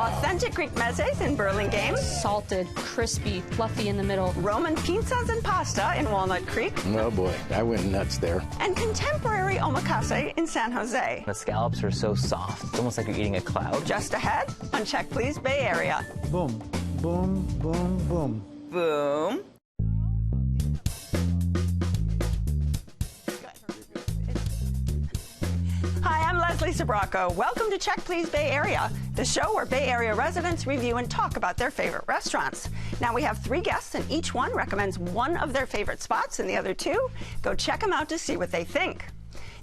Authentic Greek mezes in Burlingame. Salted, crispy, fluffy in the middle. Roman pizzas and pasta in Walnut Creek. Oh boy, I went nuts there. And contemporary omakase in San Jose. The scallops are so soft. It's almost like you're eating a cloud. Just ahead on Check Please Bay Area. Boom, boom, boom, boom. Boom. Hi, I'm Leslie Sabraco. Welcome to Check Please Bay Area, the show where Bay Area residents review and talk about their favorite restaurants. Now we have 3 guests and each one recommends one of their favorite spots and the other 2 go check them out to see what they think.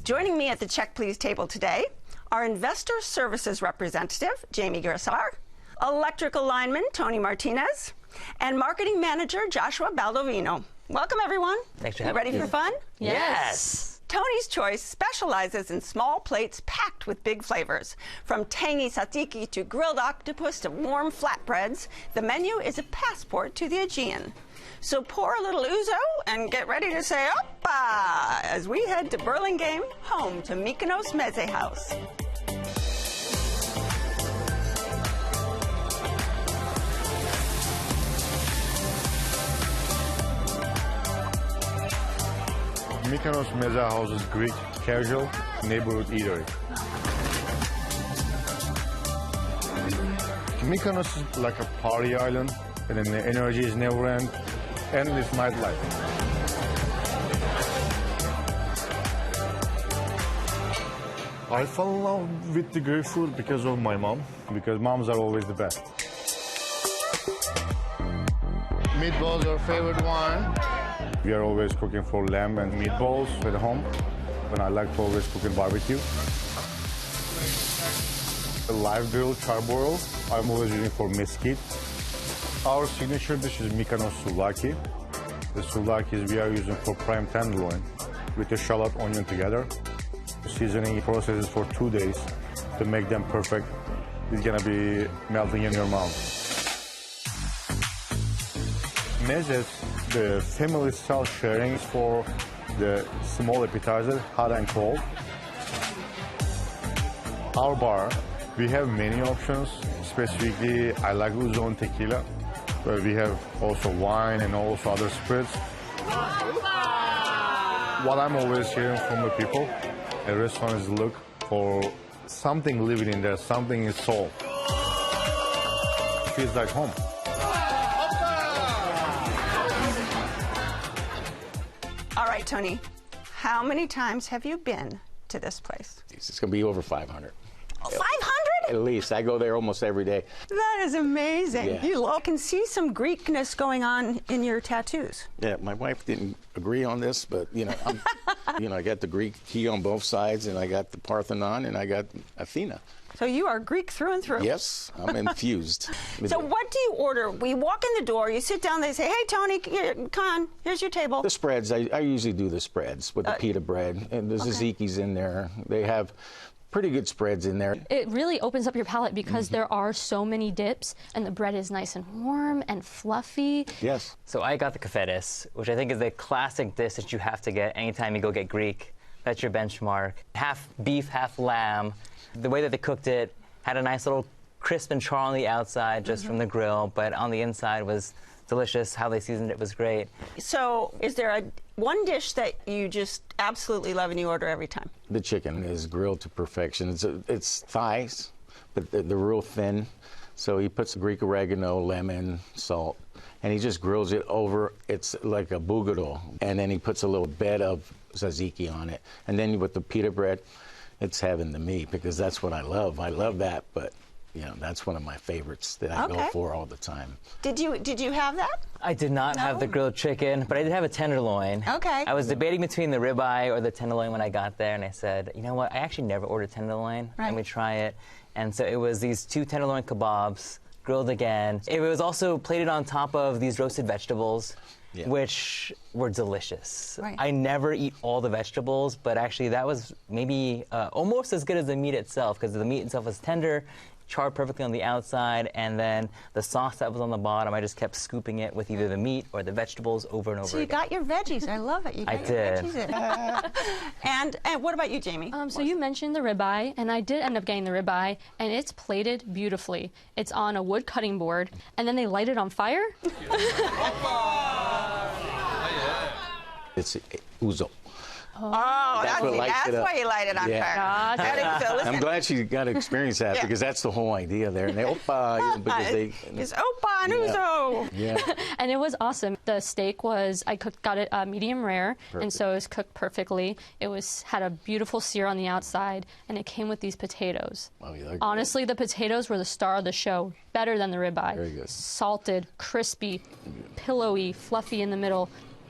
Joining me at the Check Please table today are Investor Services Representative Jamie Grissar, Electrical Lineman Tony Martinez, and Marketing Manager Joshua Baldovino. Welcome, everyone. Thanks for having me. Ready for fun? Yes. Tony's Choice specializes in small plates packed with big flavors. From tangy tzatziki to grilled octopus to warm flatbreads, the menu is a passport to the Aegean. So pour a little ouzo and get ready to say oppa as we head to Burlingame, home to Mykonos Meze House. Mykonos Meze House is Greek, casual, neighborhood eatery. Mykonos is like a party island, and then the energy is never end, and it's nightlife. I fell in love with the Greek food because of my mom, because moms are always the best. Meatballs are favorite one. We are always cooking for lamb and meatballs at home, and I like to always cook in barbecue. The live grilled charbroil, I'm always using for mesquite. Our signature dish is Mykonos souvlaki. The souvlaki we are using for prime tenderloin with the shallot onion together. The seasoning process is for 2 days to make them perfect. It's gonna be melting in your mouth. Mezes, the family style sharing for the small appetizer, hot and cold. Our bar, we have many options. Specifically, I like ouzo and tequila, but we have also wine and also other spirits. What I'm always hearing from the people, a restaurant is look for something living in there, something in soul. It feels like home. All right, Tony, how many times have you been to this place? It's going to be over 500. Oh, 500? At least. I go there almost every day. That is amazing. Yeah. You can see some Greekness going on in your tattoos. Yeah, my wife didn't agree on this, but, I got the Greek key on both sides, and I got the Parthenon, and I got Athena. So you are Greek through and through. Yes, I'm infused. So what do you order? We walk in the door, you sit down, they say, hey, Tony, come on, here's your table. The spreads, I usually do the spreads with the pita bread, and the tzatziki's in there. They have pretty good spreads in there. It really opens up your palate because there are so many dips, and the bread is nice and warm and fluffy. Yes. So I got the keftedes, which I think is a classic dish that you have to get anytime you go get Greek. That's your benchmark. Half beef, half lamb. The way that they cooked it had a nice little crisp and char on the outside just from the grill, but on the inside was delicious. How they seasoned it was great. So is there one dish that you just absolutely love and you order every time? The chicken is grilled to perfection. It's thighs, but they're real thin. So he puts Greek oregano, lemon, salt, and he just grills it over. It's like a bougaro. And then he puts a little bed of tzatziki on it. And then with the pita bread, it's heaven to me because that's what I love. I love that, but that's one of my favorites that I go for all the time. Did you have that? I did not have the grilled chicken, but I did have a tenderloin. Okay. I was debating between the ribeye or the tenderloin when I got there, and I said, you know what? I actually never ordered tenderloin. Right. Let me try it. And so it was these 2 tenderloin kebabs, grilled again. It was also plated on top of these roasted vegetables. Yeah. Which were delicious. Right. I never eat all the vegetables, but actually that was maybe almost as good as the meat itself because the meat itself was tender charred perfectly on the outside, and then the sauce that was on the bottom, I just kept scooping it with either the meat or the vegetables over and over So you again. got your veggies. I love it. You got I your did. veggies in. And what about you, Jamie? So you mentioned the ribeye, and I did end up getting the ribeye, and it's plated beautifully. It's on a wood cutting board, and then they light it on fire. It's uzo. Oh, that's why you light it on Yeah. fire. That is, so listen. I'm glad she got to experience that Yeah. because that's the whole idea there. And they because they. It's Opa and Uzo. Yeah. And it was awesome. The steak was, got it medium rare, and so it was cooked perfectly. It had a beautiful sear on the outside, and it came with these potatoes. Oh, you like Honestly, the potatoes were the star of the show, better than the ribeye. Very good. Salted, crispy, pillowy, fluffy in the middle.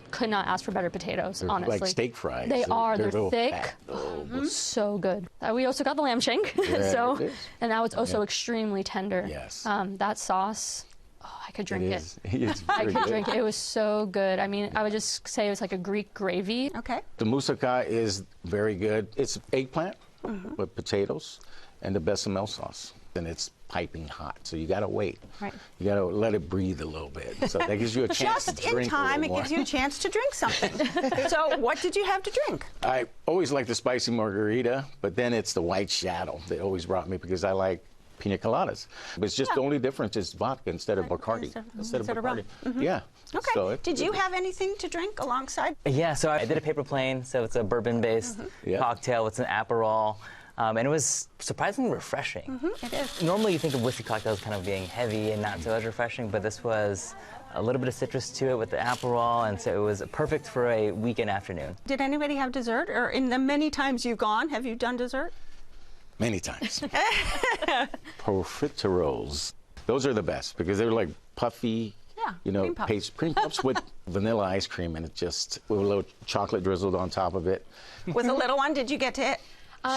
Could not ask for better potatoes, They're honestly. like steak fries. They are. They're They're little thick. fat. So good. We also got the lamb shank, Yeah, it is. and that was also extremely tender. Yes. That sauce, I could drink it. It's I very could good. drink it. It was so good. I mean, I would just say it was like a Greek gravy. Okay. The moussaka is very good. It's eggplant with potatoes and the bechamel sauce. And it's piping hot, so you got to wait. Right. You got to let it breathe a little bit. So that gives you a chance Just to in drink time, a it little gives more. you a chance to drink something. So what did you have to drink? I always like the spicy margarita, but then it's the white shadow that always brought me because I like pina coladas. But it's just the only difference is vodka instead of Bacardi. Instead of rum. Bacardi. Yeah. Okay. So Did you have anything to drink alongside? Yeah, so I did a paper plane, so it's a bourbon-based Yeah. cocktail with an Aperol. And it was surprisingly refreshing. It is. Normally you think of whiskey cocktails kind of being heavy and not so as refreshing, but this was a little bit of citrus to it with the Aperol, and so it was perfect for a weekend afternoon. Did anybody have dessert? Or in the many times you've gone, have you done dessert? Many times. Profiteroles. Those are the best because they're like puffy, Yeah, cream puffs. cream puffs with vanilla ice cream and it just with a little chocolate drizzled on top of it. With a little one, did you get to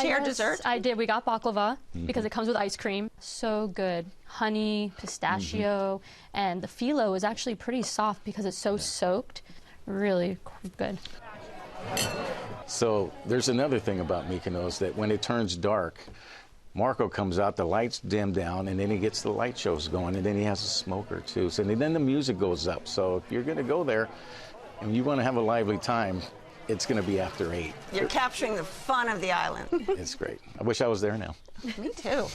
share Yes, dessert? I did. We got baklava because it comes with ice cream. So good. Honey, pistachio, and the phyllo is actually pretty soft because it's so soaked. Really good. So there's another thing about Mykonos that when it turns dark, Marco comes out, the lights dim down, and then he gets the light shows going, and then he has a smoker too. So then the music goes up. So if you're going to go there and you want to have a lively time, it's going to be after 8. You're capturing the fun of the island. It's great. I wish I was there now. Me too.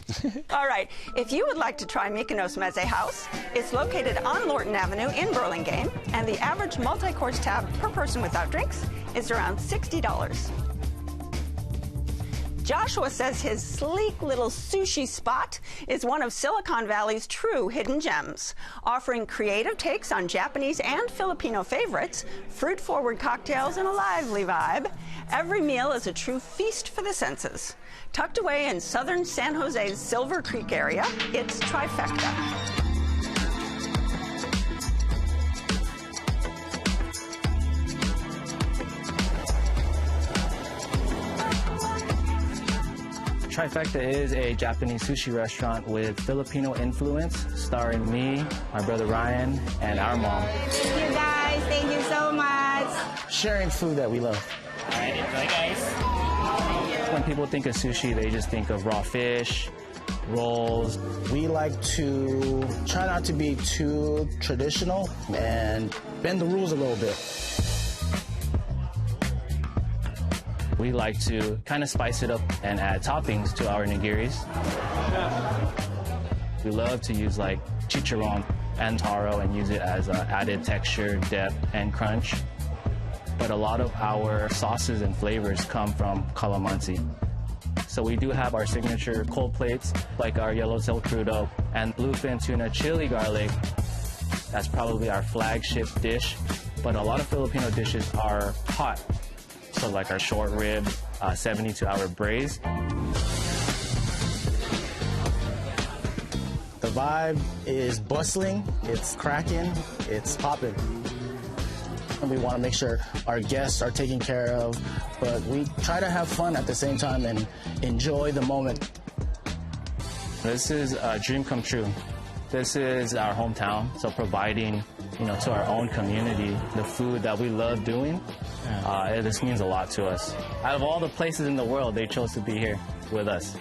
All right. If you would like to try Mykonos Meze House, it's located on Lorton Avenue in Burlingame, and the average multi-course tab per person without drinks is around $60. Joshua says his sleek little sushi spot is one of Silicon Valley's true hidden gems, offering creative takes on Japanese and Filipino favorites, fruit-forward cocktails, and a lively vibe. Every meal is a true feast for the senses. Tucked away in southern San Jose's Silver Creek area, it's Trifecta. Trifecta is a Japanese sushi restaurant with Filipino influence, starring me, my brother Ryan, and our mom. Thank you guys, thank you so much. Sharing food that we love. All right, enjoy guys. When people think of sushi, they just think of raw fish, rolls. We like to try not to be too traditional and bend the rules a little bit. We like to kind of spice it up and add toppings to our nigiris. We love to use like chicharron and taro and use it as added texture, depth, and crunch. But a lot of our sauces and flavors come from calamansi. So we do have our signature cold plates, like our yellowtail crudo and bluefin tuna chili garlic. That's probably our flagship dish. But a lot of Filipino dishes are hot. So like our short rib, 72-hour braise. The vibe is bustling, it's cracking, it's popping. And we want to make sure our guests are taken care of, but we try to have fun at the same time and enjoy the moment. This is a dream come true. This is our hometown, so providing, to our own community the food that we love doing, this means a lot to us. Out of all the places in the world, they chose to be here with us,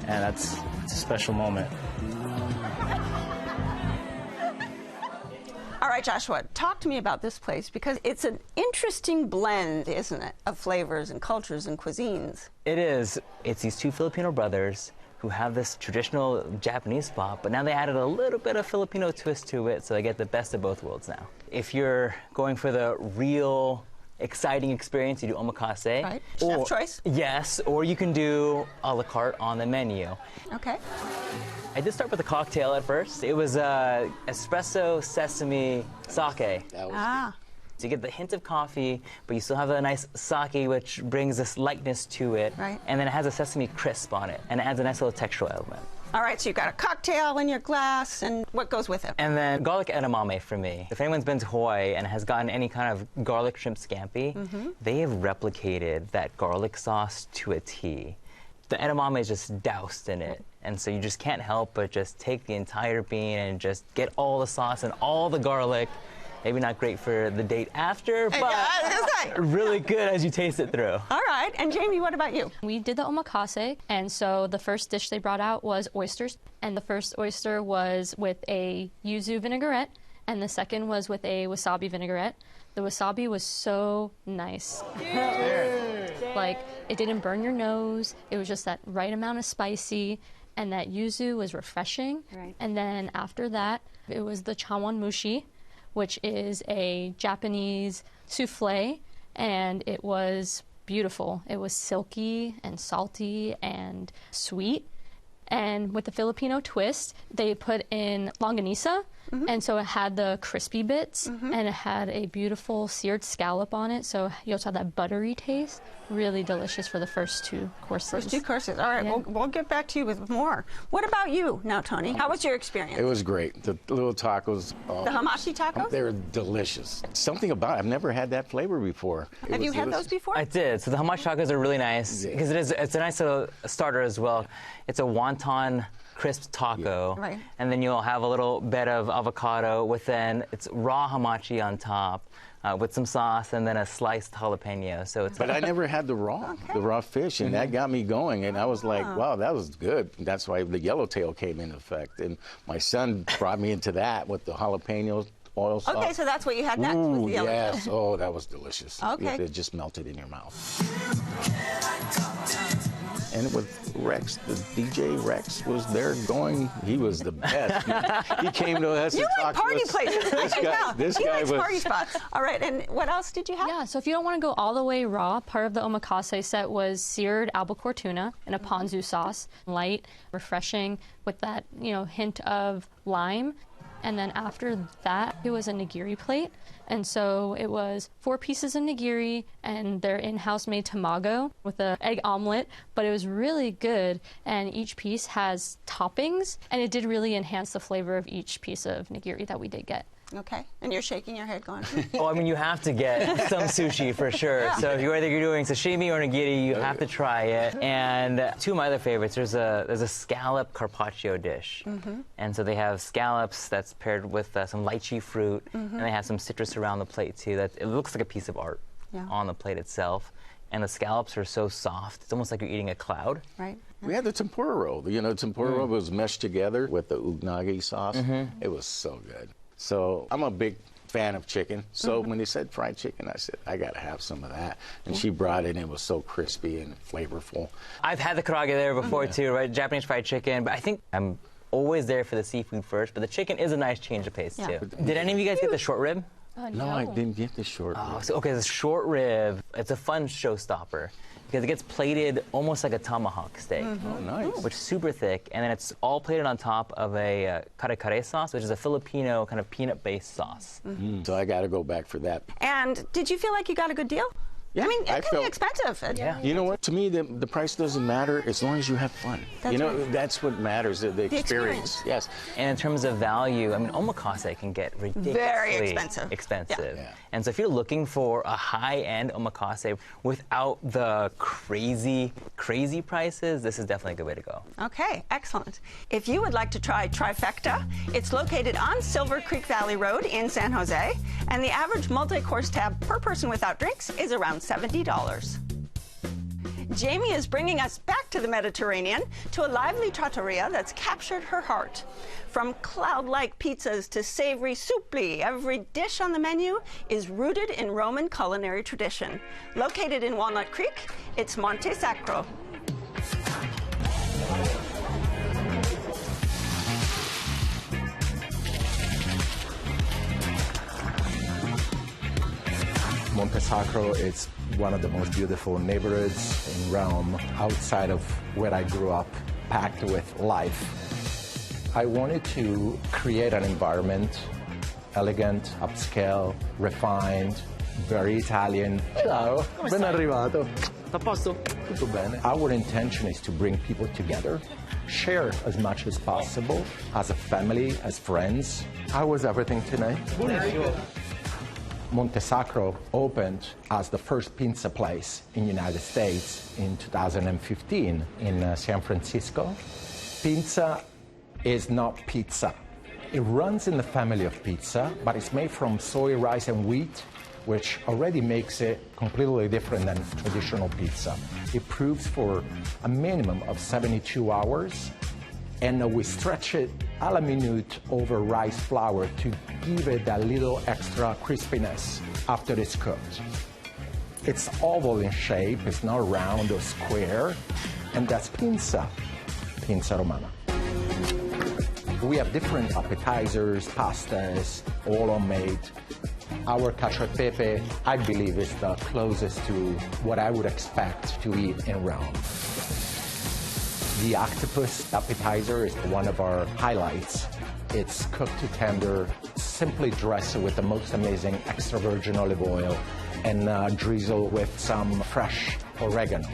and that's It's a special moment. All right, Joshua, talk to me about this place because it's an interesting blend, isn't it, of flavors and cultures and cuisines. It is. It's these two Filipino brothers who have this traditional Japanese spot, but now they added a little bit of Filipino twist to it, so they get the best of both worlds now. If you're going for the real exciting experience, you do omakase. Right. Chef choice. Yes, or you can do a la carte on the menu. Okay. I did start with a cocktail at first. It was espresso sesame sake. Ah. So you get the hint of coffee, but you still have a nice sake, which brings this lightness to it. Right. And then it has a sesame crisp on it, and it adds a nice little textural element. All right, so you've got a cocktail in your glass, and what goes with it? And then garlic edamame for me. If anyone's been to Hawaii and has gotten any kind of garlic shrimp scampi, they have replicated that garlic sauce to a T. The edamame is just doused in it, and so you just can't help but just take the entire bean and just get all the sauce and all the garlic. Maybe not great for the date after, but really good as you taste it through. All right, and Jamie, what about you? We did the omakase, and so the first dish they brought out was oysters, and the first oyster was with a yuzu vinaigrette, and the second was with a wasabi vinaigrette. The wasabi was so nice. Like, it didn't burn your nose, it was just that right amount of spicy, and that yuzu was refreshing. Right. And then after that, it was the chawanmushi, which is a Japanese souffle, and it was beautiful. It was silky and salty and sweet. And with the Filipino twist, they put in longanisa, and so it had the crispy bits, and it had a beautiful seared scallop on it, so you also had that buttery taste. Really delicious for the first two courses. First two courses. All right, Yeah. we'll get back to you with more. What about you now, Tony? How was your experience? It was great. The little tacos. The hamachi tacos? They're delicious. Something about it. I've never had that flavor before. Have you had those before? I did. So the hamachi tacos are really nice because it's a nice little starter as well. It's a wonton crisp taco, Right. and then you'll have a little bit of avocado with then it's raw hamachi on top with some sauce and then a sliced jalapeno. So it's But I never had the raw fish, and that got me going. And I was like, wow, that was good. That's why the yellowtail came into effect. And my son brought me into that with the jalapeno oil sauce. Okay, so that's what you had next with the yellow. Yes. Oh, that was delicious. Okay. It just melted in your mouth. And with Rex, the DJ Rex was there going. He was the best. He came to us You and like talked party to us. places. This He guy likes was party spots. All right, and what else did you have? Yeah, so if you don't want to go all the way raw, part of the omakase set was seared albacore tuna in a ponzu sauce, light, refreshing, with that, hint of lime. And then after that, it was a nigiri plate. And so it was 4 pieces of nigiri and their in-house made tamago with an egg omelet. But it was really good. And each piece has toppings. And it did really enhance the flavor of each piece of nigiri that we did get. Okay, and you're shaking your head going, Oh, I mean, you have to get some sushi for sure. Yeah. So whether you're doing sashimi or nigiri, you have to try it. And two of my other favorites, there's a scallop carpaccio dish. And so they have scallops that's paired with some lychee fruit, and they have some citrus around the plate too. It looks like a piece of art on the plate itself. And the scallops are so soft, it's almost like you're eating a cloud. right? We had the tempura roll. The tempura roll was meshed together with the unagi sauce. It was so good. So I'm a big fan of chicken. So when they said fried chicken, I said, I got to have some of that. And she brought it, and it was so crispy and flavorful. I've had the karaage there before too, right? Japanese fried chicken, but I think I'm always there for the seafood first, but the chicken is a nice change of pace too. Did any of you guys get the short rib? No, I didn't get the short rib. So, okay, the short rib, it's a fun showstopper because it gets plated almost like a tomahawk steak. Oh, nice. Which is super thick, and then it's all plated on top of a kare-kare sauce, which is a Filipino kind of peanut-based sauce. So I got to go back for that. And did you feel like you got a good deal? Yeah, I mean, it I can be felt- expensive. Yeah. You know what? To me, the price doesn't matter as long as you have fun. That's right. That's what matters, the experience. Yes. And in terms of value, I mean, omakase can get ridiculously Very expensive. Yeah. And so if you're looking for a high-end omakase without the crazy prices, this is definitely a good way to go. Okay, excellent. If you would like to try Trifecta, it's located on Silver Creek Valley Road in San Jose, and the average multi-course tab per person without drinks is around $70. Jamie is bringing us back to the Mediterranean, to a lively trattoria that's captured her heart. From cloud-like pizzas to savory soupli, every dish on the menu is rooted in Roman culinary tradition. Located in Walnut Creek, it's Montesacro. Montesacro is one of the most beautiful neighborhoods in Rome, outside of where I grew up, packed with life. I wanted to create an environment, elegant, upscale, refined, very Italian. Ciao, ben arrivato. A posto? Tutto bene. Our intention is to bring people together, share as much as possible, as a family, as friends. How was everything tonight? Montesacro opened as the first pinsa place in the United States in 2015 in San Francisco. Pinsa is not pizza. It runs in the family of pizza, but it's made from soy, rice, and wheat, which already makes it completely different than traditional pizza. It proves for a minimum of 72 hours, and we stretch it a la minute over rice flour to give it that little extra crispiness after it's cooked. It's oval in shape, it's not round or square, and that's pinsa romana. We have different appetizers, pastas, all homemade. Our cacio e pepe, I believe, is the closest to what I would expect to eat in Rome. The octopus appetizer is one of our highlights. It's cooked to tender, simply dressed with the most amazing extra virgin olive oil and drizzled with some fresh oregano.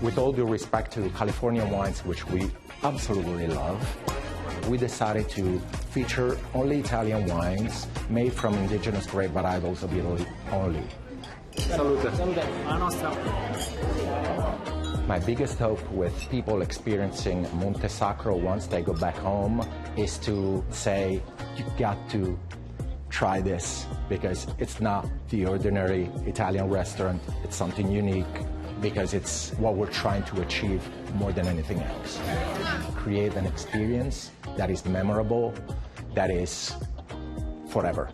With all due respect to Californian wines, which we absolutely love, we decided to feature only Italian wines made from indigenous grape varietals of Italy only. Salute. La nostra. My biggest hope with people experiencing Montesacro once they go back home is to say, you got to try this, because it's not the ordinary Italian restaurant. It's something unique, because it's what we're trying to achieve more than anything else. Create an experience that is memorable, that is forever.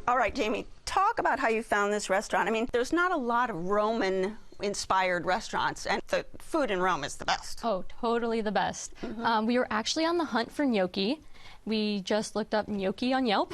All right, Jamie, talk about how you found this restaurant. I mean, there's not a lot of Roman-inspired restaurants, and the food in Rome is the best. Oh, totally the best. We were actually on the hunt for gnocchi. We just looked up gnocchi on Yelp,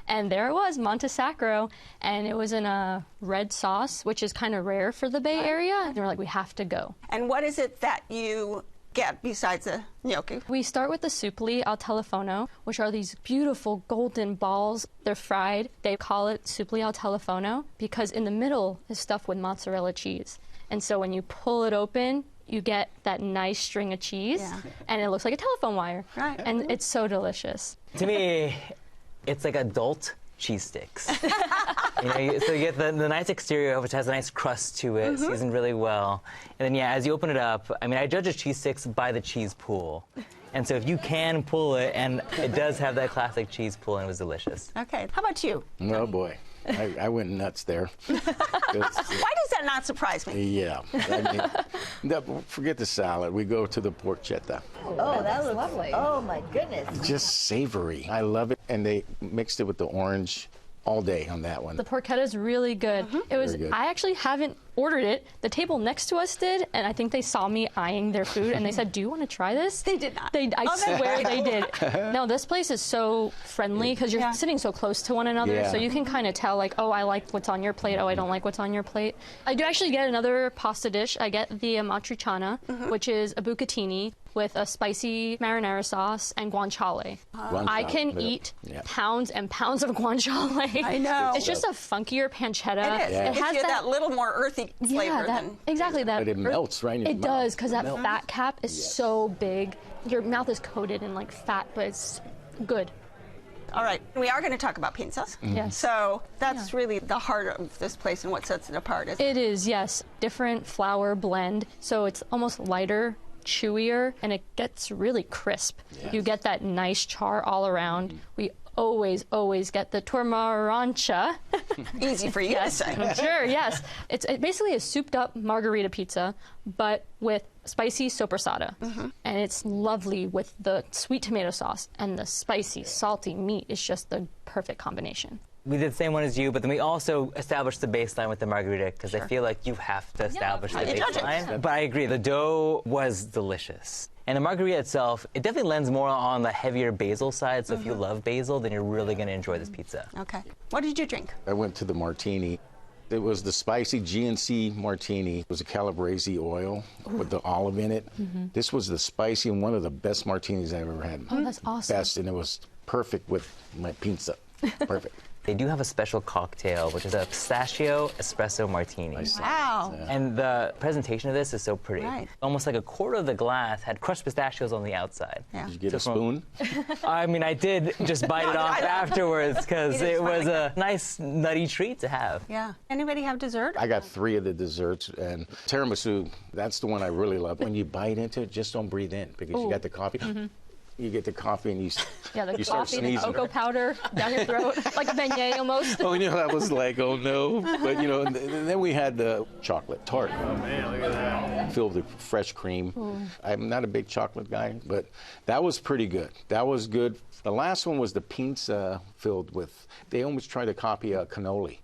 and there it was, Montesacro, and it was in a red sauce, which is kind of rare for the Bay Area. And we're like, we have to go. And what is it that you get besides the gnocchi? We start with the soupli al telefono, which are these beautiful golden balls. They're fried. They call it soupli al telefono because in the middle is stuffed with mozzarella cheese. And so when you pull it open, you get that nice string of cheese, and it looks like a telephone wire. Right. And it's so delicious. To me, it's like adult cheese sticks. So you get the nice exterior, which has a nice crust to it, seasoned really well. And then, yeah, as you open it up, I mean, I judge a cheese sticks by the cheese pool. And so if you can pull it, and it does have that classic cheese pool, and it was delicious. Okay, how about you? Oh, boy. I went nuts there. Why does that not surprise me? Yeah. I mean, forget the salad. We go to the porchetta. Oh, that was lovely. Oh, my goodness. Just savory. I love it. And they mixed it with the orange all day on that one. The porchetta is really good. It was. Very good. I actually haven't ordered it. The table next to us did, and I think they saw me eyeing their food, and they said, "Do you want to try this?" They did not. I swear they did. No, this place is so friendly because you're sitting so close to one another, so you can kind of tell, like, oh, I like what's on your plate. Oh, I don't like what's on your plate. I do actually get another pasta dish. I get the matriciana, which is a bucatini with a spicy marinara sauce and guanciale. I can eat pounds and pounds of guanciale. I know. It's just a funkier pancetta. It is. It has that little more earthy flavor than... Exactly. But it melts right in your mouth. It does, because that fat cap is so big. Your mouth is coated in, like, fat, but it's good. All right, we are going to talk about pizzas. Yes. So that's really the heart of this place and what sets it apart. It is, yes. Different flour blend, so it's almost lighter, chewier, and it gets really crisp. Yes. You get that nice char all around. We always, always get the tormarancha. Easy for you to say. Sure, yes. It's basically a souped up margarita pizza, but with spicy soppressata. And it's lovely with the sweet tomato sauce, and the spicy, salty meat is just the perfect combination. We did the same one as you, but then we also established the baseline with the margarita, because I feel like you have to establish the baseline. But I agree, the dough was delicious. And the margarita itself, it definitely lends more on the heavier basil side, so if you love basil, then you're really going to enjoy this pizza. Okay. What did you drink? I went to the martini. It was the spicy GNC martini. It was a Calabrese oil with the olive in it. This was the spicy and one of the best martinis I've ever had. Oh, that's awesome. Best, and it was perfect with my pinsa. Perfect. They do have a special cocktail, which is a pistachio espresso martini. Wow. And the presentation of this is so pretty. Right. Almost like a quarter of the glass had crushed pistachios on the outside. Yeah. Did you get a spoon? I mean, I did just bite it off afterwards, because it was a nice nutty treat to have. Yeah. Anybody have dessert? I got 3 of the desserts, and tiramisu, that's the one I really love. When you bite into it, just don't breathe in, because you got the coffee. You get the coffee and you start coffee, sneezing. the cocoa powder down your throat, like a beignet almost. Oh, you know, that was like, oh no. But, you know, and then we had the chocolate tart. Oh, man, look at that. Filled with fresh cream. I'm not a big chocolate guy, but that was pretty good. That was good. The last one was the pinsa filled with, they almost tried to copy a cannoli,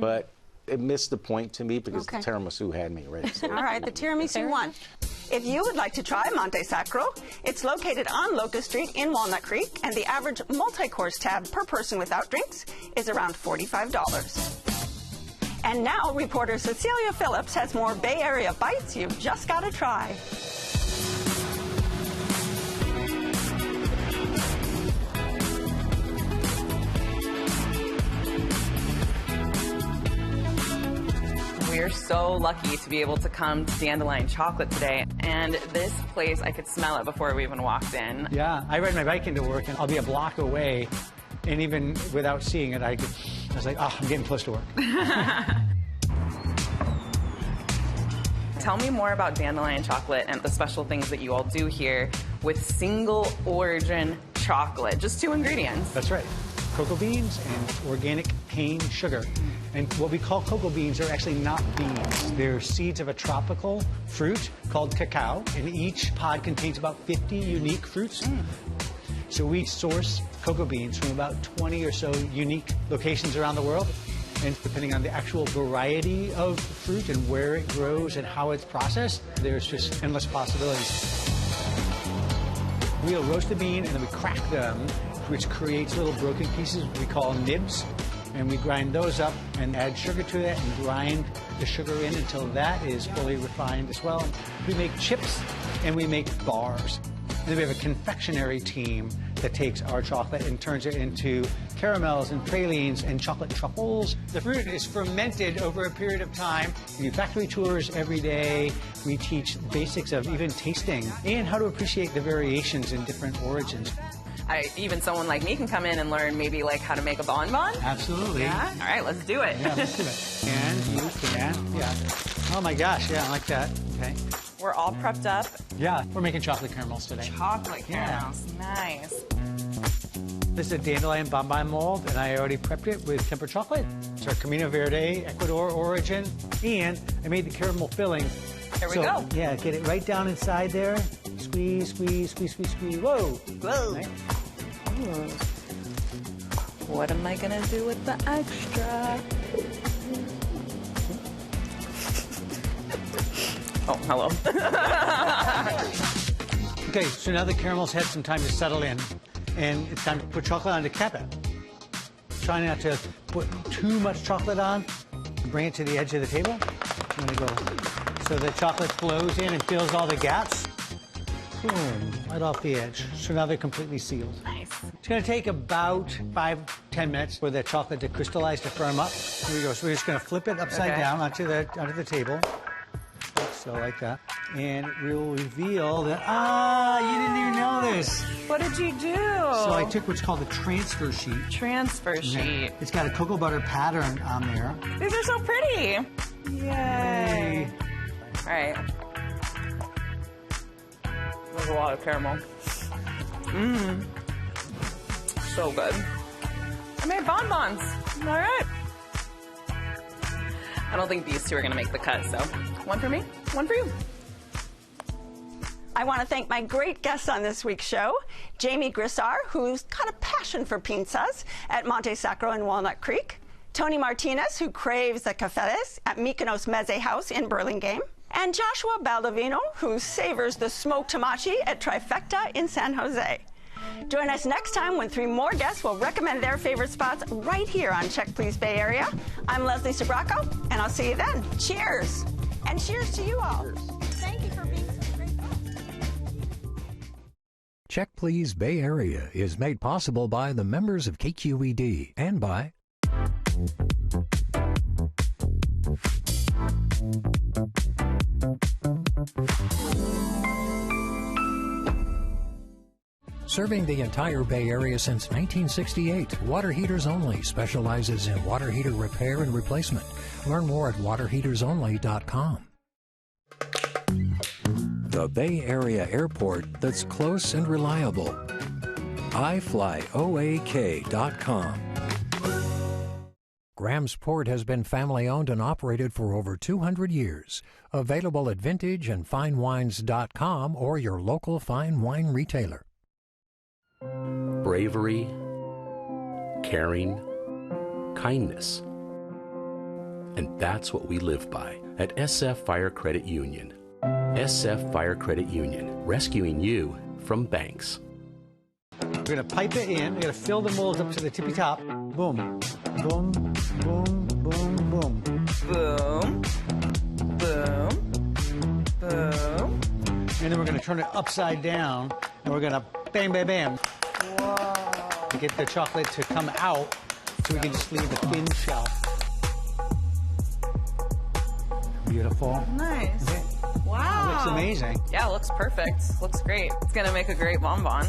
but it missed the point to me, because the tiramisu had me ready. So. All right, the tiramisu won. If you would like to try Montesacro, it's located on Locust Street in Walnut Creek, and the average multi-course tab per person without drinks is around $45. And now, reporter Cecilia Phillips has more Bay Area bites you've just got to try. We're so lucky to be able to come to Dandelion Chocolate today, and this place, I could smell it before we even walked in. Yeah, I ride my bike into work, and I'll be a block away, and even without seeing it, I was like, oh, I'm getting close to work. Tell me more about Dandelion Chocolate and the special things that you all do here with single origin chocolate, just 2 ingredients. That's right. Cocoa beans and organic cane sugar. And what we call cocoa beans are actually not beans. They're seeds of a tropical fruit called cacao, and each pod contains about 50 unique fruits. So we source cocoa beans from about 20 or so unique locations around the world. And depending on the actual variety of fruit and where it grows and how it's processed, there's just endless possibilities. We'll roast the bean and then we crack them, which creates little broken pieces we call nibs. And we grind those up and add sugar to that and grind the sugar in until that is fully refined as well. We make chips and we make bars. And then we have a confectionery team that takes our chocolate and turns it into caramels and pralines and chocolate truffles. The fruit is fermented over a period of time. We do factory tours every day. We teach basics of even tasting and how to appreciate the variations in different origins. Even someone like me can come in and learn maybe like how to make a bonbon? Absolutely. Yeah? All right, let's do it. Yeah, let's do it. And you can, yeah. Oh my gosh, yeah, I like that. Okay. We're all prepped up. Yeah, we're making chocolate caramels today. Chocolate caramels, nice. This is a dandelion bonbon mold, and I already prepped it with tempered chocolate. It's our Camino Verde, Ecuador origin, and I made the caramel filling. There we go. Yeah, get it right down inside there. Squeeze, squeeze, squeeze, squeeze, squeeze. Whoa. Whoa. Right. What am I gonna do with the extra? Oh, hello. Okay, so now the caramels had some time to settle in, and it's time to put chocolate on to cap it. Try not to put too much chocolate on. Bring it to the edge of the table. I'm gonna go so the chocolate flows in and fills all the gaps. Boom, right off the edge. So now they're completely sealed. Nice. It's going to take about 5-10 minutes for the chocolate to crystallize, to firm up. Here we go. So we're just going to flip it upside down onto the table. So like that. And we will reveal that, you didn't even know this. What did you do? So I took what's called a transfer sheet. Transfer sheet. It's got a cocoa butter pattern on there. These are so pretty. Yay. All right. There's a lot of caramel. Mmm. So good. I made bonbons. All right. I don't think these two are going to make the cut, so one for me, one for you. I want to thank my great guests on this week's show, Jamie Grissar, who's got a passion for pinsas at Montesacro in Walnut Creek, Tony Martinez, who craves the keftedes at Mykonos Meze House in Burlingame, and Joshua Baldovino, who savors the smoked hamachi at Trifecta in San Jose. Join us next time when 3 more guests will recommend their favorite spots right here on Check Please Bay Area. I'm Leslie Sbrocco, and I'll see you then. Cheers! And cheers to you all. Cheers. Thank you for being so great. Check Please Bay Area is made possible by the members of KQED and by serving the entire Bay Area since 1968, Water Heaters Only specializes in water heater repair and replacement. Learn more at waterheatersonly.com. The Bay Area airport that's close and reliable. iFlyOAK.com. Graham's Port has been family-owned and operated for over 200 years. Available at vintageandfinewines.com or your local fine wine retailer. Bravery, caring, kindness. And that's what we live by at SF Fire Credit Union. SF Fire Credit Union, rescuing you from banks. We're going to pipe it in. We're going to fill the molds up to the tippy top. Boom, boom, boom, boom, boom. Boom, boom, boom. And then we're going to turn it upside down, and we're going to bam, bam, bam. Whoa. To get the chocolate to come out so we can just leave a thin shell. Beautiful. Nice. Okay. Wow. Looks amazing. Yeah, it looks perfect. Looks great. It's going to make a great bonbon.